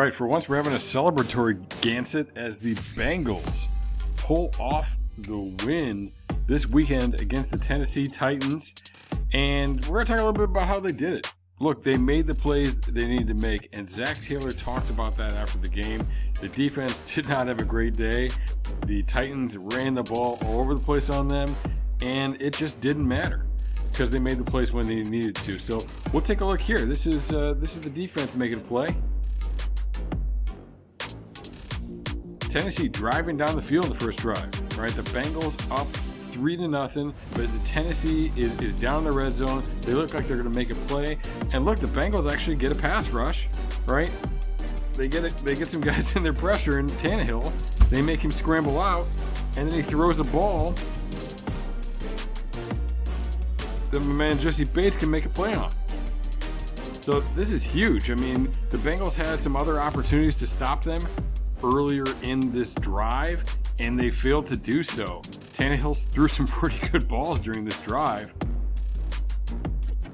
right, for once we're having a celebratory Gansett as the Bengals pull off the win this weekend against the Tennessee Titans. And we're going to talk a little bit about how they did it. Look, they made the plays they needed to make, and Zach Taylor talked about that after the game. The defense did not have a great day. The Titans ran the ball all over the place on them, and it just didn't matter because they made the plays when they needed to. So we'll take a look here. This is the defense making a play. Tennessee driving down the field in the first drive. Right, the Bengals up 3-0, but the Tennessee is down in the red zone. They look like they're going to make a play, and look, the Bengals actually get a pass rush. Right, they get some guys in their pressure, and Tannehill, they make him scramble out, and then he throws the ball that my man Jesse Bates can make a play on. So this is huge. I mean, the Bengals had some other opportunities to stop them earlier in this drive, and they failed to do so. Tannehill threw some pretty good balls during this drive.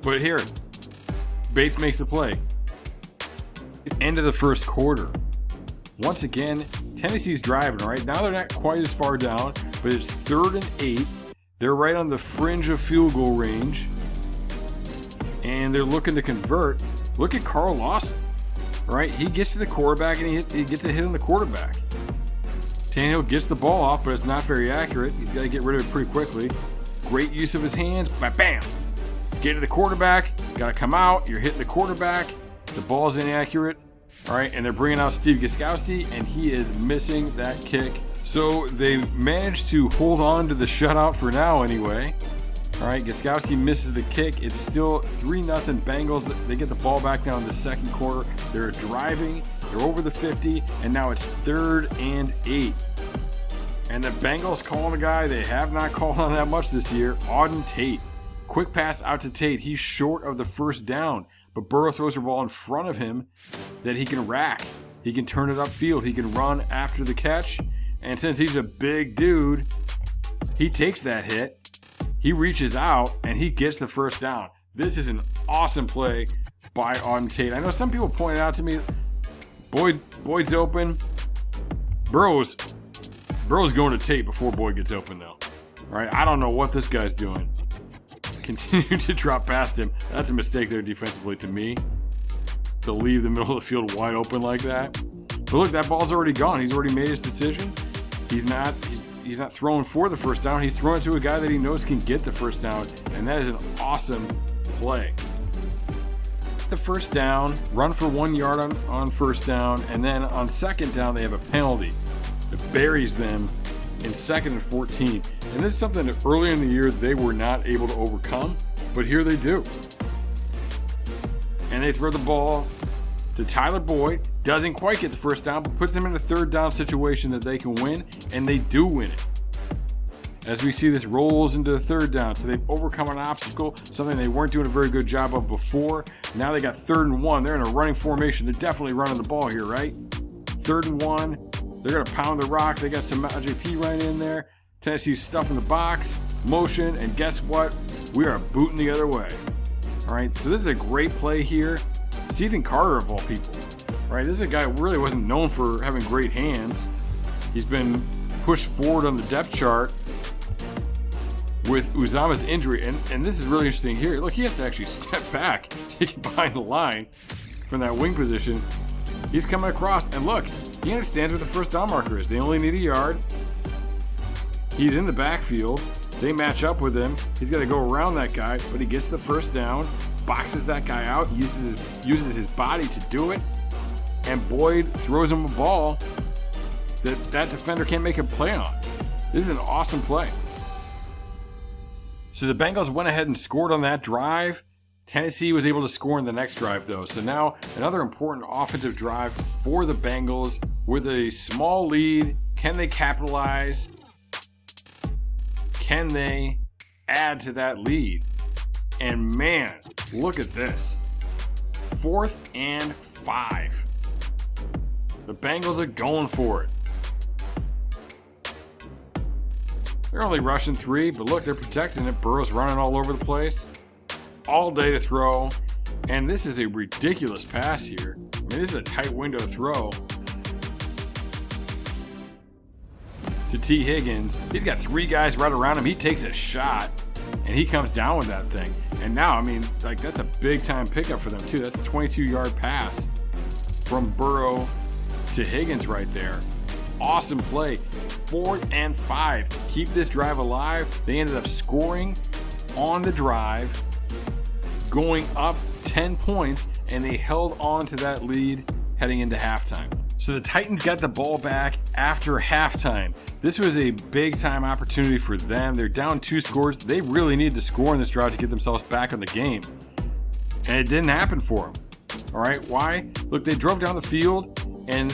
But here, Bates makes the play. End of the first quarter. Once again, Tennessee's driving, right? Now they're not quite as far down, but it's 3rd and 8. They're right on the fringe of field goal range. And they're looking to convert. Look at Carl Lawson, right? He gets to the quarterback and he gets a hit on the quarterback. Tannehill gets the ball off, but it's not very accurate. He's got to get rid of it pretty quickly. Great use of his hands. Bam! Get to the quarterback. Got to come out. You're hitting the quarterback. The ball's inaccurate. All right, and they're bringing out Steve Gostkowski, and he is missing that kick. So they managed to hold on to the shutout for now anyway. All right, Gostkowski misses the kick. It's still 3-0 Bengals. They get the ball back now in the second quarter. They're driving. They're over the 50, and now it's 3rd and 8. And the Bengals calling a guy they have not called on that much this year, Auden Tate. Quick pass out to Tate. He's short of the first down, but Burrow throws a ball in front of him that he can rack. He can turn it upfield. He can run after the catch. And since he's a big dude, he takes that hit. He reaches out, and he gets the first down. This is an awesome play by Auden Tate. I know some people pointed out to me, Boyd's open. Burrow's going to Tate before Boyd gets open, though. All right, I don't know what this guy's doing. Continue to drop past him. That's a mistake there defensively to me, to leave the middle of the field wide open like that. But look, that ball's already gone. He's already made his decision. He's not throwing for the first down. He's throwing to a guy that he knows can get the first down, and that is an awesome play. The first down, run for 1 yard on first down, and then on second down they have a penalty that buries them in 2nd and 14. And this is something that early in the year they were not able to overcome, but here they do. And they throw the ball to Tyler Boyd. Doesn't quite get the first down, but puts them in a 3rd down situation that they can win, and they do win it. As we see, this rolls into the 3rd down, so they've overcome an obstacle, something they weren't doing a very good job of before. Now they got 3rd and 1. They're in a running formation. They're definitely running the ball here, right? 3rd and 1. They're going to pound the rock. They got some JP right in there. Tennessee's stuffing the box, motion, and guess what? We are booting the other way. All right, so this is a great play here. It's Ethan Carter, of all people. Right, this is a guy who really wasn't known for having great hands. He's been pushed forward on the depth chart with Uzama's injury, and this is really interesting here. Look, he has to actually step back, take it behind the line from that wing position. He's coming across, and look, he understands what the first down marker is. They only need a yard. He's in the backfield. They match up with him. He's got to go around that guy, but he gets the first down, boxes that guy out, uses his body to do it. And Boyd throws him a ball that defender can't make a play on. This is an awesome play. So the Bengals went ahead and scored on that drive. Tennessee was able to score in the next drive, though. So now another important offensive drive for the Bengals with a small lead. Can they capitalize? Can they add to that lead? And man, look at this. 4th and 5. The Bengals are going for it. They're only rushing 3, but look, they're protecting it. Burrow's running all over the place. All day to throw. And this is a ridiculous pass here. I mean, this is a tight window throw to T. Higgins. He's got 3 guys right around him. He takes a shot, and he comes down with that thing. And now, I mean, like, that's a big-time pickup for them, too. That's a 22-yard pass from Burrow to Higgins right there. Awesome play. 4th and 5. Keep this drive alive. They ended up scoring on the drive, going up 10 points, and they held on to that lead heading into halftime. So the Titans got the ball back after halftime. This was a big-time opportunity for them. They're down 2 scores. They really needed to score in this drive to get themselves back in the game. And it didn't happen for them. All right, why? Look, they drove down the field, and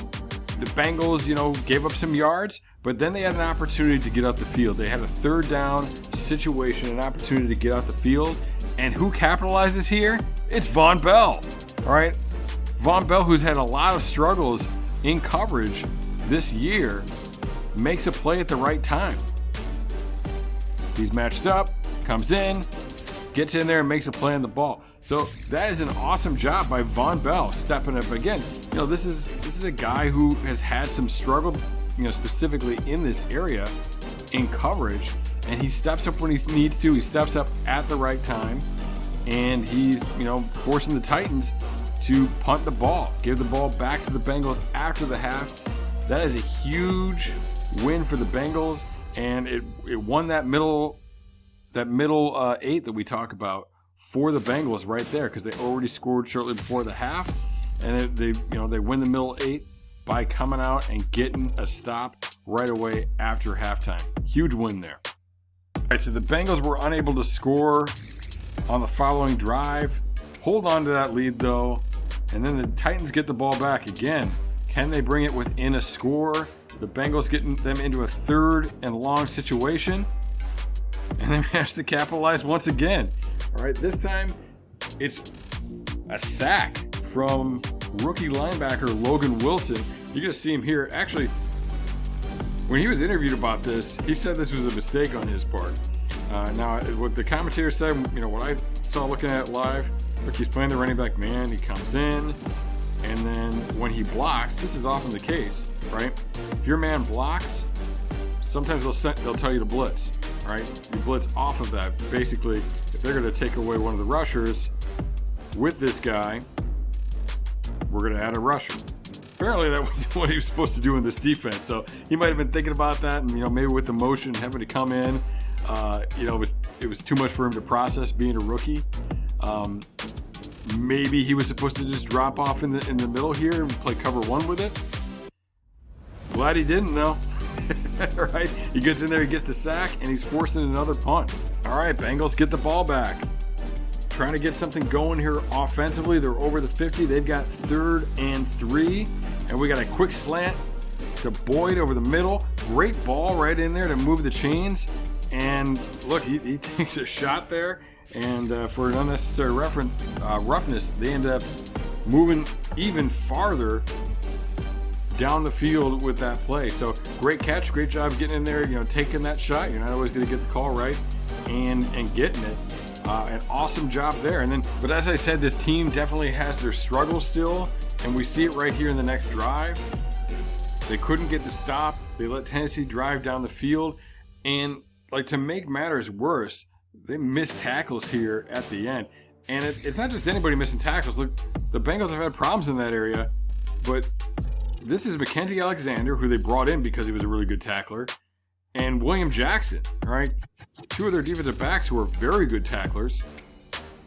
the Bengals, gave up some yards, but then they had an opportunity to get out the field. They had a 3rd down situation, an opportunity to get out the field. And who capitalizes here? It's Von Bell. All right, Von Bell, who's had a lot of struggles in coverage this year, makes a play at the right time. He's matched up, comes in, gets in there, and makes a play on the ball. So that is an awesome job by Von Bell stepping up again. This is a guy who has had some struggle, specifically in this area in coverage, and he steps up when he needs to. He steps up at the right time, and he's forcing the Titans to punt the ball, give the ball back to the Bengals after the half. That is a huge win for the Bengals, and it won that middle 8 that we talk about for the Bengals right there, because they already scored shortly before the half, and they win the middle 8 by coming out and getting a stop right away after halftime. Huge win there. All right, so the Bengals were unable to score on the following drive. Hold on to that lead though, and then the Titans get the ball back again. Can they bring it within a score? The Bengals getting them into a 3rd and long situation, and they managed to capitalize once again. All right, this time it's a sack from rookie linebacker Logan Wilson. You're going to see him here. Actually, when he was interviewed about this, he said this was a mistake on his part. Now, what the commentator said, what I saw looking at it live, look, he's playing the running back man. He comes in, and then when he blocks, this is often the case, right? If your man blocks, sometimes they'll tell you to blitz, right? You blitz off of that. Basically, if they're going to take away one of the rushers with this guy, we're going to add a rusher. Apparently that was what he was supposed to do in this defense. So he might have been thinking about that, and maybe with the motion having to come in, it was too much for him to process being a rookie. Maybe he was supposed to just drop off in the middle here and play cover 1 with it. Glad he didn't though. Right? He gets in there, he gets the sack, and he's forcing another punt. All right, Bengals get the ball back. Trying to get something going here offensively. They're over the 50. They've got 3rd and 3. And we got a quick slant to Boyd over the middle. Great ball right in there to move the chains. And look, he takes a shot there. And for an unnecessary roughness, they end up moving even farther down the field with that play. So great catch, great job getting in there, taking that shot. You're not always going to get the call right and getting it. An awesome job there. But as I said, this team definitely has their struggles still, and we see it right here in the next drive. They couldn't get the stop. They let Tennessee drive down the field, and to make matters worse, they missed tackles here at the end. And it's not just anybody missing tackles. Look, the Bengals have had problems in that area, but this is Mackenzie Alexander, who they brought in because he was a really good tackler, and William Jackson, right? 2 of their defensive backs who are very good tacklers.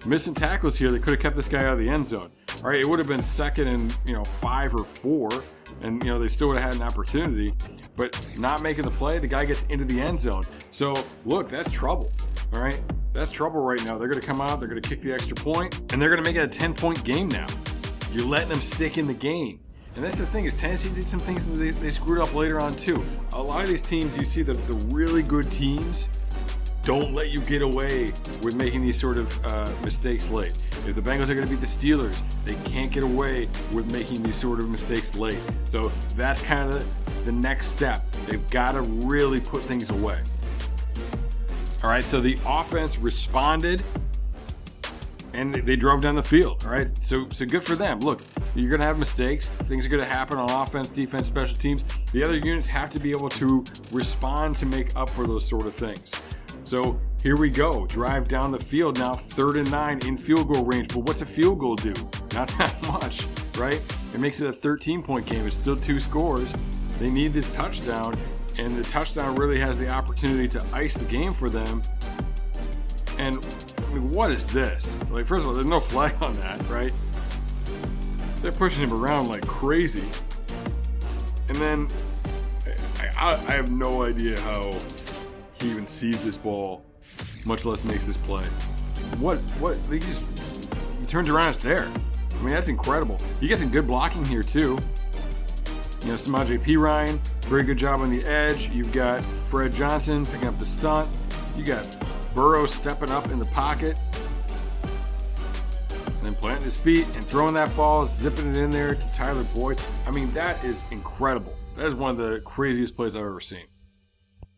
Missing tackles here. They could have kept this guy out of the end zone. All right, it would have been 2nd and 5 or 4, and they still would have had an opportunity. But not making the play, the guy gets into the end zone. So look, that's trouble. All right, that's trouble right now. They're going to come out, they're going to kick the extra point, and they're going to make it a 10-point game now. You're letting them stick in the game. And that's the thing, is Tennessee did some things that they screwed up later on too. A lot of these teams, you see the really good teams don't let you get away with making these sort of mistakes late. If the Bengals are going to beat the Steelers, they can't get away with making these sort of mistakes late. So that's kind of the next step. They've got to really put things away. All right, so the offense responded and they drove down the field. All right, so good for them. Look, you're gonna have mistakes. Things are gonna happen on offense, defense, special teams. The other units have to be able to respond to make up for those sort of things. So here we go. Drive down the field now, 3rd and 9 in field goal range. But what's a field goal do? Not that much, right? It makes it a 13-point game. It's still 2 scores. They need this touchdown, and the touchdown really has the opportunity to ice the game for them. And I mean, what is this? Like, first of all, there's no flag on that, right? They're pushing him around like crazy. And then I have no idea how he even sees this ball, much less makes this play. What? He turns around, it's there. I mean, that's incredible. You get some good blocking here too. You know, Samaje Perine, very good job on the edge. You've got Fred Johnson picking up the stunt. You got Burrow stepping up in the pocket, and then planting his feet and throwing that ball, zipping it in there to Tyler Boyd. I mean, that is incredible. That is one of the craziest plays I've ever seen.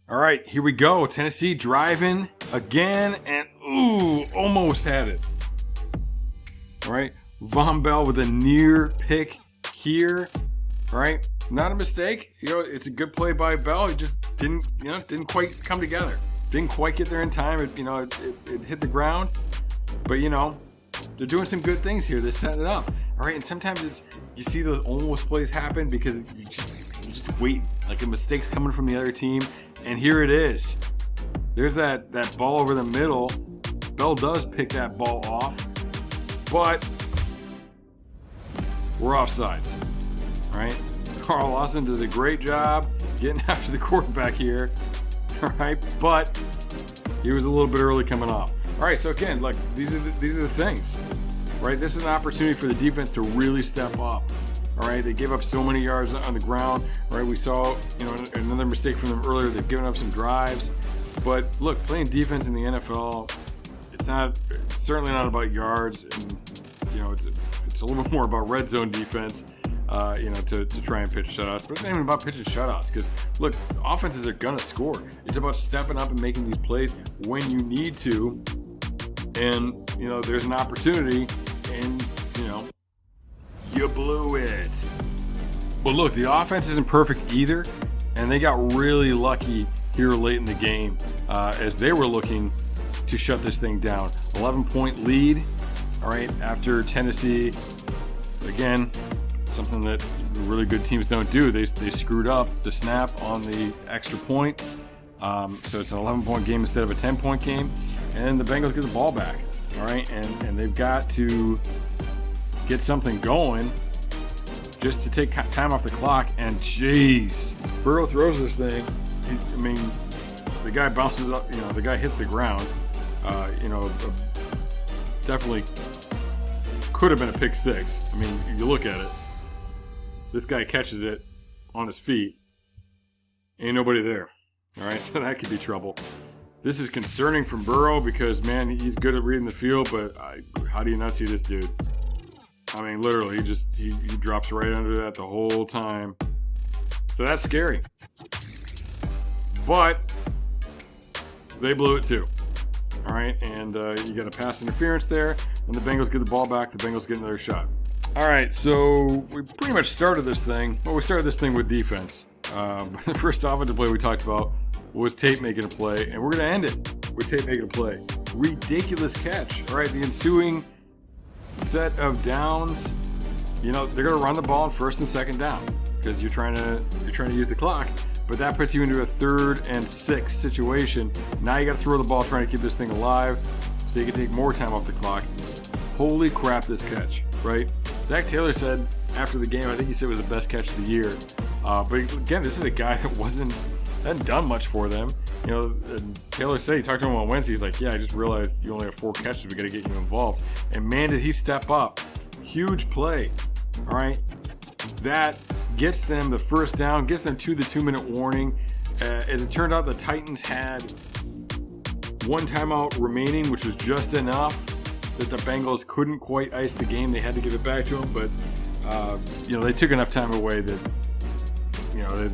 All right, here we go. Tennessee driving again, and almost had it. All right, Von Bell with a near pick here. All right, not a mistake. You know, it's a good play by Bell. It just didn't quite come together. Didn't quite get there in time. It hit the ground. But, they're doing some good things here. They're setting it up. All right, and sometimes you see those almost plays happen because you just wait. Like a mistake's coming from the other team. And here it is. There's that ball over the middle. Bell does pick that ball off. But we're offsides. All right? Carl Lawson does a great job getting after the quarterback here. All right, but he was a little bit early coming off. All right, so again, look, these are the things, right? This is an opportunity for the defense to really step up. All right, they gave up so many yards on the ground. Right, we saw another mistake from them earlier. They've given up some drives, but look, playing defense in the NFL, it's certainly not about yards, and it's a little bit more about red zone defense. To try and pitch shutouts. But it's not even about pitching shutouts because, look, offenses are going to score. It's about stepping up and making these plays when you need to. And, there's an opportunity and, you blew it. But look, the offense isn't perfect either. And they got really lucky here late in the game as they were looking to shut this thing down. 11-point lead, all right, after Tennessee, again, something that really good teams don't do. They screwed up the snap on the extra point. So it's an 11-point game instead of a 10-point game. And the Bengals get the ball back. All right. And they've got to get something going just to take time off the clock. And jeez, Burrow throws this thing. The guy bounces up, the guy hits the ground. Definitely could have been a pick six. I mean, you look at it. This guy catches it on his feet. Ain't nobody there. All right, so that could be trouble. This is concerning from Burrow because, man, he's good at reading the field, but how do you not see this dude? I mean, literally, he drops right under that the whole time. So that's scary. But they blew it too. All right, and you got a pass interference there, and the Bengals get the ball back. The Bengals get another shot. All right, so we pretty much started this thing. Well, we started this thing with defense. The first offensive play we talked about was Tate making a play, and we're going to end it with Tate making a play. Ridiculous catch. All right, the ensuing set of downs, they're going to run the ball on 1st and 2nd down because you're trying to use the clock, but that puts you into a 3rd and 6 situation. Now you got to throw the ball trying to keep this thing alive so you can take more time off the clock. Holy crap, this catch, right? Zach Taylor said after the game, I think he said it was the best catch of the year. But again, this is a guy that hadn't done much for them. And Taylor said, he talked to him on Wednesday, he's like, yeah, I just realized you only have 4 catches, we got to get you involved. And man, did he step up. Huge play, all right? That gets them the 1st down, gets them to the 2-minute warning. As it turned out, the Titans had 1 timeout remaining, which was just enough that the Bengals couldn't quite ice the game. They had to give it back to them, but they took enough time away that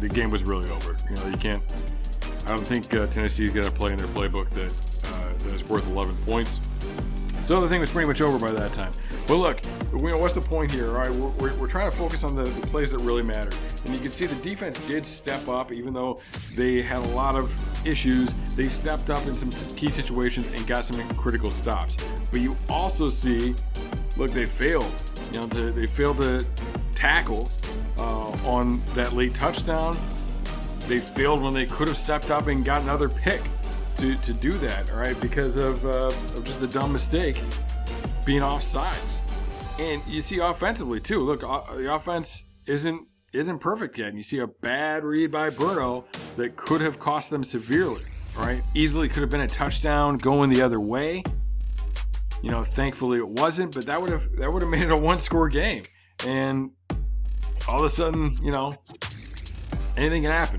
the game was really over. You can't. I don't think Tennessee's got a play in their playbook that is worth 11 points. So the thing was pretty much over by that time. But look, what's the point here? All right, we're trying to focus on the plays that really matter. And you can see the defense did step up, even though they had a lot of issues. They stepped up in some key situations and got some critical stops. But you also see, look, they failed. They failed to tackle on that late touchdown. They failed when they could have stepped up and got another pick to do that, all right, because of just the dumb mistake being offsides. And you see offensively too. Look, the offense isn't perfect yet. And you see a bad read by Burrow that could have cost them severely, all right? Easily could have been a touchdown going the other way. Thankfully it wasn't, but that would have made it a one-score game. And all of a sudden, anything can happen.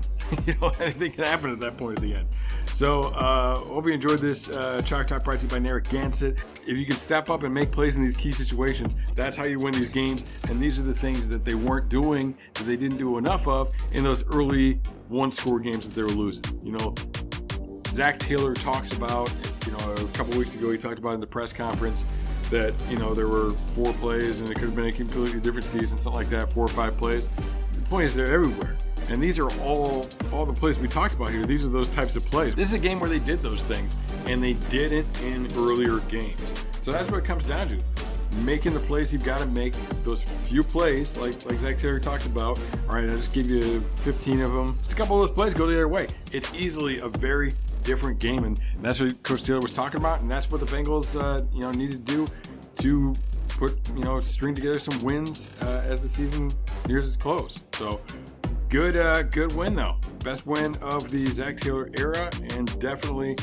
Anything can happen at that point at the end. So, hope you enjoyed this Chalk Talk brought to you by Narragansett. If you can step up and make plays in these key situations, that's how you win these games. And these are the things that they weren't doing, that they didn't do enough of in those early one-score games that they were losing. Zach Taylor talks about, a couple weeks ago he talked about in the press conference that, there were 4 plays and it could have been a completely different season, something like that, 4 or 5 plays. The point is they're everywhere. And these are all the plays we talked about here. These are those types of plays. This is a game where they did those things, and they did it in earlier games. So that's what it comes down to. Making the plays you've got to make, those few plays, like Zach Taylor talked about. All right, I just give you 15 of them. Just a couple of those plays go the other way. It's easily a very different game, and that's what Coach Taylor was talking about, and that's what the Bengals, needed to do to put, string together some wins as the season nears its close. So. Good win though. Best win of the Zach Taylor era, and definitely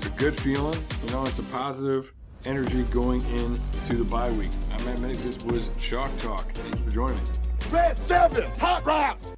a good feeling. It's a positive energy going into the bye week. I'm Matt Minich. This was Chalk Talk. Thank you for joining me. Red 7, hot routes.